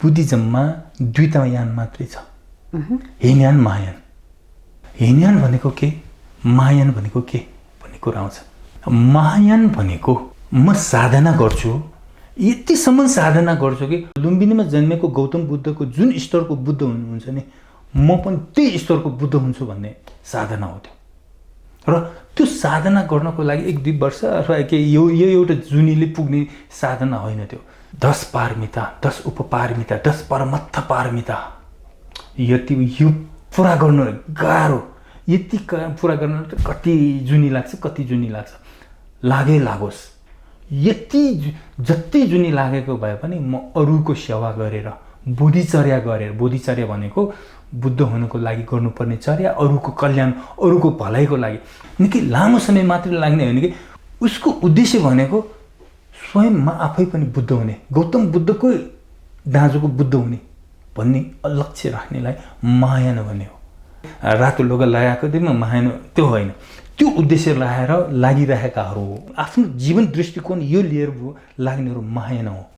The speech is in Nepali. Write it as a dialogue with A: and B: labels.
A: बुद्धिज्ममा दुईटा यान मात्रै छ, हीनयान महायान। हीनयान भनेको के, महायान भनेको के भन्ने कुरा आउँछ। महायान भनेको म साधना गर्छु, यतिसम्म साधना गर्छु कि लुम्बिनीमा जन्मेको गौतम बुद्धको जुन स्तरको बुद्ध हुनुहुन्छ नि, म पनि त्यही स्तरको बुद्ध हुन्छु भन्ने साधना हो त्यो। र त्यो साधना गर्नको लागि 1-2 वर्ष अथवा के यो एउटा जुनीले पुग्ने साधना होइन त्यो। 10 पारमिता, 10 उपपारमिता, 10 परमत्थ पारमिता, यति यो पुरा गर्नु गाह्रो। यति पुरा गर्न कति जुनी लाग्छ, कति जुनी लाग्छ, लागोस्। जति जुनी लागेको भए पनि म अरूको सेवा गरेर, बोधिचर्या गरेर, बोधिचर्या भनेको बुद्ध हुनुको लागि गर्नुपर्ने चर्या, अरूको कल्याण, अरूको भलाइको लागि। निकै लामो समय मात्र लाग्ने होइन कि उसको उद्देश्य भनेको स्वयं म आफै पनि बुद्ध हुने, गौतम बुद्धको दाजुको बुद्ध हुने भन्ने लक्ष्य राख्नेलाई महायान भन्ने हो। रातो लुगा लगाएको दिनमा महायान त्यो होइन, त्यो उद्देश्य लगाएर लागिरहेकाहरू हो। आफ्नो जीवन दृष्टिकोण यो लिएर लाग्नेहरू महायान हो।